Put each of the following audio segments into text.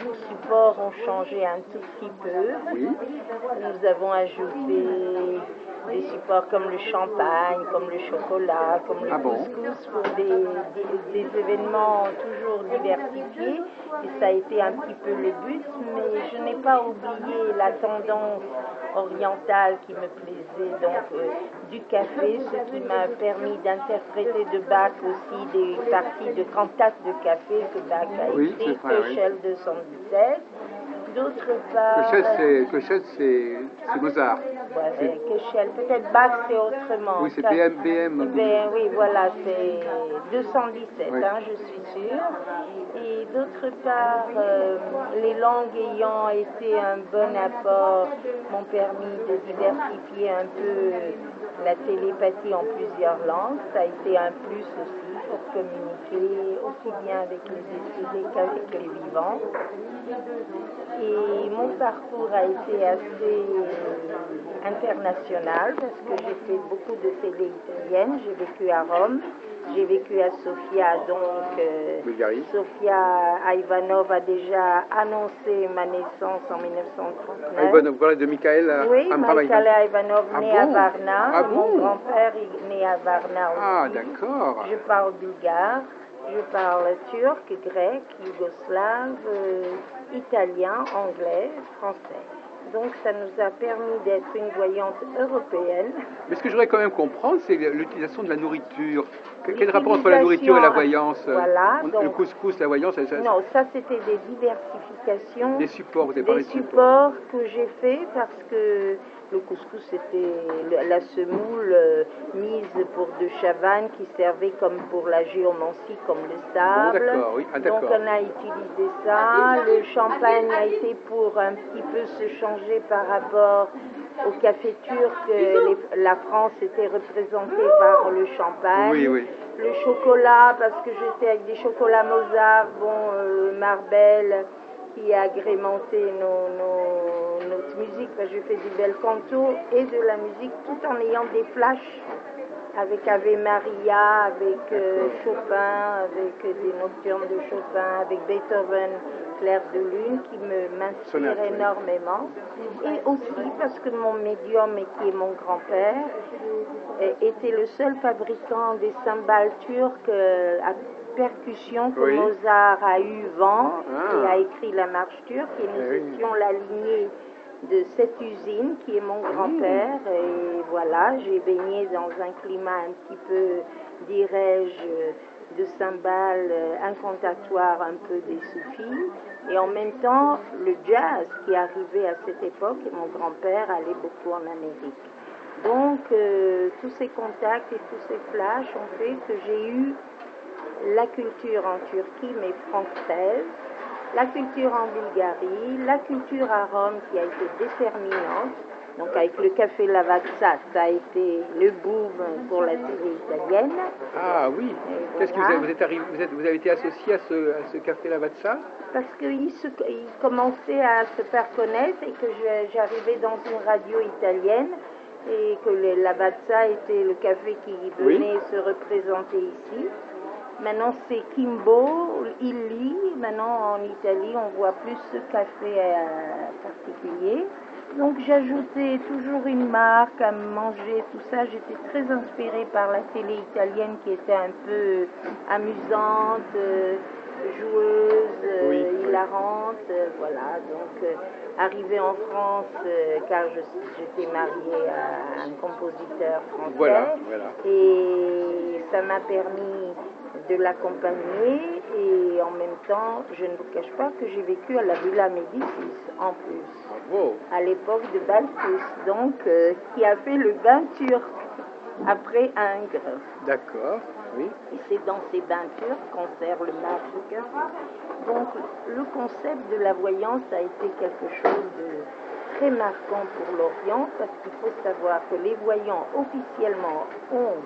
nos supports ont changé un tout petit peu. Oui. Nous avons ajouté des supports comme le champagne, comme le chocolat, comme le couscous pour des événements toujours diversifiés. Et ça a été un petit peu le but, mais je n'ai pas oublié la tendance orientale qui me plaisait, donc du café, ce qui m'a permis d'interpréter de Bach aussi des parties de cantates de café que Bach a écrit, Köchel 217. D'autre part... Köchel, c'est Mozart. Ouais, Köchel, peut-être Bach c'est autrement. Oui, c'est BM. Oui, voilà, c'est 217, oui. Je suis sûre. Et d'autre part, les langues ayant été un bon apport m'ont permis de diversifier un peu la télépathie en plusieurs langues. Ça a été un plus aussi pour communiquer aussi bien avec les décédés qu'avec les vivants. Et mon parcours a été assez international parce que j'ai fait beaucoup de télé italienne. J'ai vécu à Rome, j'ai vécu à Sofia, donc Sofia Ivanov a déjà annoncé ma naissance en 1939. Ivanov, voilà de Mikhail Ivanov, né à Varna. Mon grand-père est né à Varna aussi. Ah, d'accord. Je parle bulgare. Je parle turc, grec, yougoslave, italien, anglais, français. Donc ça nous a permis d'être une voyante européenne. Mais ce que je voudrais quand même comprendre, c'est l'utilisation de la nourriture. Quel rapport entre la nourriture et la voyance? Voilà. Donc, le couscous, la voyance... Non, ça c'était des diversifications. Des supports, vous avez parlé de supports que j'ai fait parce que le couscous c'était la semoule mise pour de chavannes qui servait comme pour la géomancie, comme le sable. D'accord, oui. Donc on a utilisé ça. Le champagne a été pour un petit peu se changer par rapport au café turc. La France était représentée par le champagne. Oui, oui. Le chocolat, parce que j'étais avec des chocolats Mozart, Marbel, qui a agrémenté notre musique, parce que je fais du bel canto et de la musique, tout en ayant des flashs avec Ave Maria, avec Chopin, avec des nocturnes de Chopin, avec Beethoven, Clair de Lune, qui m'inspire énormément. Et aussi parce que mon médium, qui est mon grand-père, était le seul fabricant des cymbales turques à percussion que Mozart a eu vent et a écrit la marche turque. Et nous étions la lignée de cette usine qui est mon grand-père. Et voilà, j'ai baigné dans un climat un petit peu, dirais-je, de cymbales incantatoires, un peu des soufis. Et en même temps, le jazz qui arrivait à cette époque, et mon grand-père allait beaucoup en Amérique. Donc, tous ces contacts et tous ces flashs ont fait que j'ai eu la culture en Turquie, mais française, la culture en Bulgarie, la culture à Rome qui a été déterminante. Donc, avec le café Lavazza, ça a été le boom pour la télé italienne. Ah oui. Qu'est-ce que vous avez été associé à ce café Lavazza? Parce qu'il commençait à se faire connaître et que j'arrivais dans une radio italienne. Et que le Lavazza était le café qui venait se représenter ici. Maintenant c'est Kimbo, Illy. Maintenant en Italie on voit plus ce café particulier. Donc j'ajoutais toujours une marque à manger, tout ça. J'étais très inspirée par la télé italienne qui était un peu amusante, joueuse, hilarante. Voilà, donc arrivée en France, car j'étais mariée à un compositeur français. Et ça m'a permis de l'accompagner et en même temps, je ne vous cache pas que j'ai vécu à la Villa Médicis en plus, à l'époque de Balthus, donc qui a fait le bain turc après Ingres. D'accord, oui. Et c'est dans ces bains turcs qu'on sert le match de café. Donc le concept de la voyance a été quelque chose de très marquant pour l'Orient parce qu'il faut savoir que les voyants officiellement ont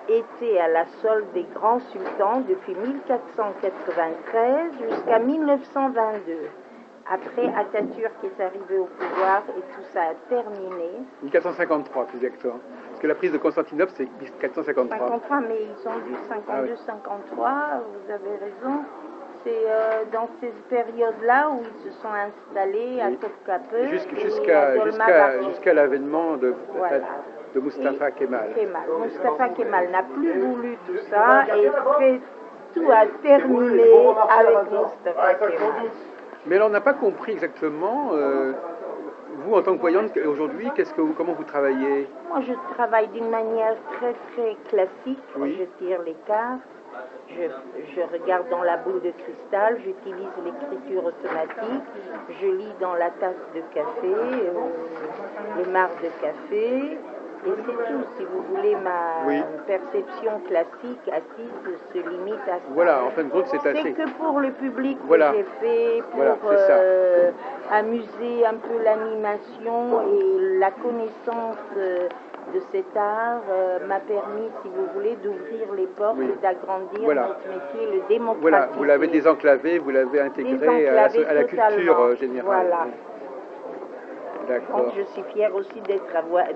été à la solde des grands sultans depuis 1493 jusqu'à 1922. Après, Atatürk est arrivé au pouvoir et tout ça a terminé. 1453, plus exactement. Parce que la prise de Constantinople, c'est 1453. 53, mais ils ont dû 52-53, vous avez raison. c'est dans ces périodes-là où ils se sont installés à Oui. Topkapi Jusqu'à l'avènement voilà. de Mustafa Kemal. Mustafa Kemal n'a plus voulu tout ça et tout a terminé avec Mustafa Kemal. Mais alors, on n'a pas compris exactement, vous en tant que voyante, aujourd'hui, comment vous travaillez? Moi, je travaille d'une manière très très classique. Oui. Je tire les cartes, je regarde dans la boule de cristal, j'utilise l'écriture automatique, je lis dans la tasse de café, les marques de café, et c'est tout. Si vous voulez, ma Oui. perception classique assise se limite à ça. Voilà, en fin de compte, c'est assez. C'est que pour le public Voilà. que j'ai fait, pour Voilà, amuser un peu l'animation et la connaissance de cet art m'a permis, si vous voulez, d'ouvrir les portes Oui. et d'agrandir Voilà. notre métier, le démocratiser. Voilà, vous l'avez désenclavé, vous l'avez intégré à la culture générale. Voilà. D'accord. Donc je suis fière aussi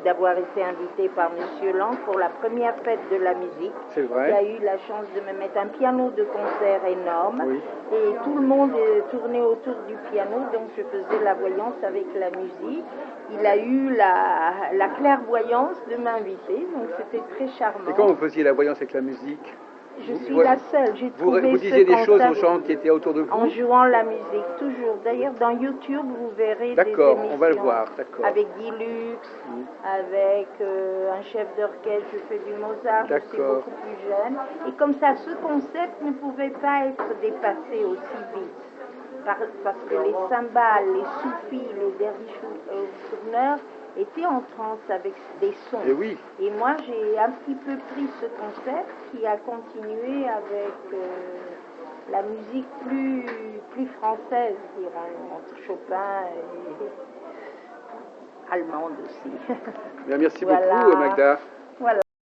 d'avoir été invitée par M. Lang pour la première fête de la musique. C'est vrai. Il a eu la chance de me mettre un piano de concert énorme. Oui. Et tout le monde tournait autour du piano, donc je faisais la voyance avec la musique. Il a eu la clairvoyance de m'inviter, donc c'était très charmant. Et quand vous faisiez la voyance avec la musique? Je suis la seule, j'ai trouvé vous disiez des choses aux gens qui étaient autour de vous? En jouant la musique, toujours. D'ailleurs, dans YouTube, vous verrez des émissions. D'accord, on va le voir, d'accord. Avec Guy Lux, avec un chef d'orchestre, je fais du Mozart, je suis beaucoup plus jeune. Et comme ça, ce concept ne pouvait pas être dépassé aussi vite. Parce que les cymbales, les soufis, les derviches étaient en transe avec des sons. Et oui. Et moi, j'ai un petit peu pris ce concept qui a continué avec la musique plus française, dirons, entre Chopin et allemande aussi. Bien, merci beaucoup, Magda.